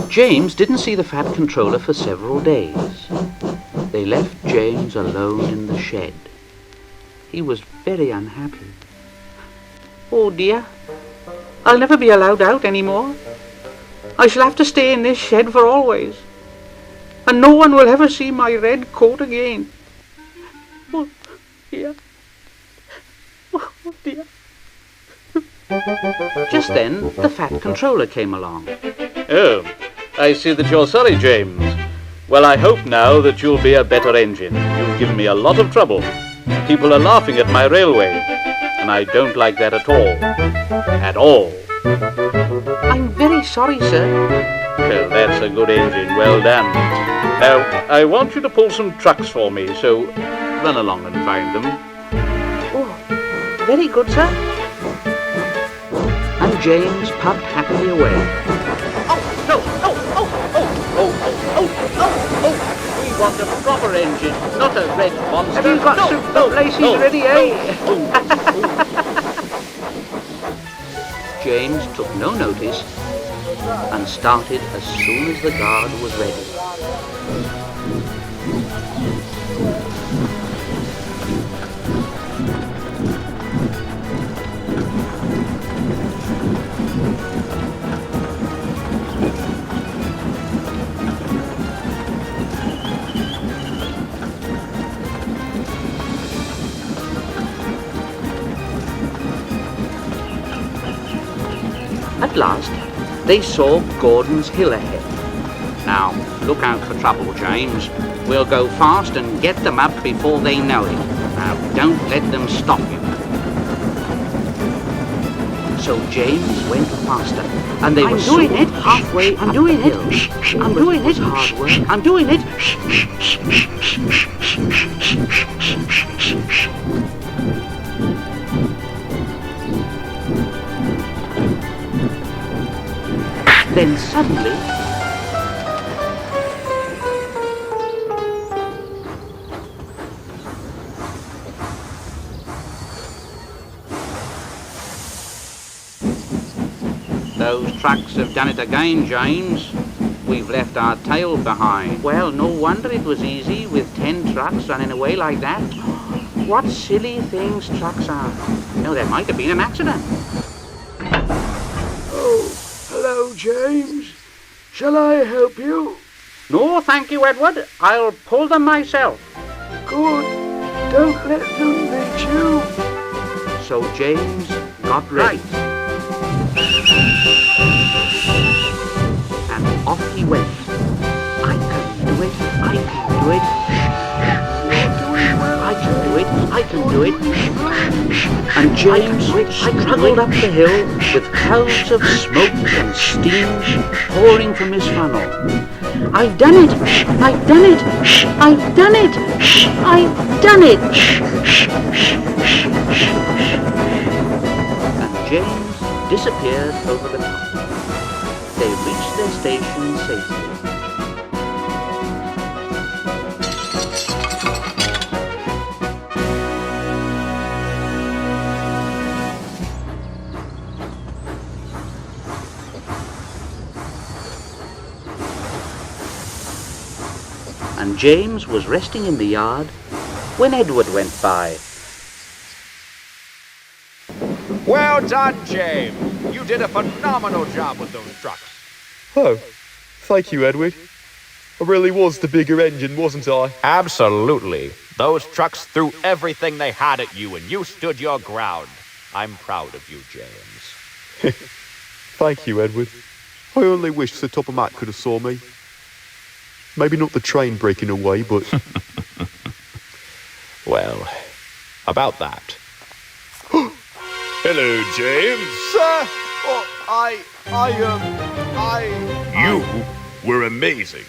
James didn't see the Fat Controller for several days. They left James alone in the shed. He was very unhappy. Oh dear, I'll never be allowed out any more. I shall have to stay in this shed for always, and no one will ever see my red coat again. Oh dear. Oh dear. Just then, the Fat Controller came along. Oh, I see that you're sorry, James. Well, I hope now that you'll be a better engine. You've given me a lot of trouble. People are laughing at my railway, and I don't like that at all. At all. I'm very sorry, sir. Well, that's a good engine. Well done. Now, I want you to pull some trucks for me, so run along and find them. Oh, very good, sir. And James puffed happily away. Oh, no! Oh! We want a proper engine, not a red monster. Have you got souped-up laces ready, eh? James took no notice and started as soon as the guard was ready. At last, they saw Gordon's Hill ahead. Now, look out for trouble, James. We'll go fast and get them up before they know it. Now, don't let them stop you. So James went faster, and they were soon halfway up the hill. I'm doing it. Hard work. I'm doing it. Then suddenly, those trucks have done it again, James. We've left our tail behind. Well, no wonder it was easy with 10 trucks running away like that. What silly things trucks are. No, there might have been an accident. Hello, James. Shall I help you? No, thank you, Edward. I'll pull them myself. Good. Don't let them beat you. So James got ready. And off he went. I can do it. I can do it. I can do it. I can do it. And James struggled up the hill with clouds of smoke and steam pouring from his funnel. I've done it! I've done it! I've done it! I've done it! And James disappeared over the top. They reached their station safely. And James was resting in the yard when Edward went by. Well done, James. You did a phenomenal job with those trucks. Oh, thank you, Edward. I really was the bigger engine, wasn't I? Absolutely. Those trucks threw everything they had at you, and you stood your ground. I'm proud of you, James. Thank you, Edward. I only wish Sir Topomat could have saw me. Maybe not the train breaking away, but... Well, about that. Hello, James. Sir! You were amazing.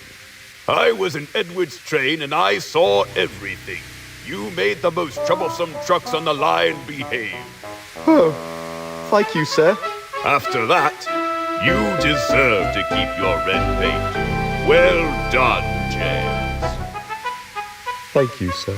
I was in Edward's train and I saw everything. You made the most troublesome trucks on the line behave. Oh, thank you, sir. After that, you deserve to keep your red paint. Well done, James. Thank you, sir.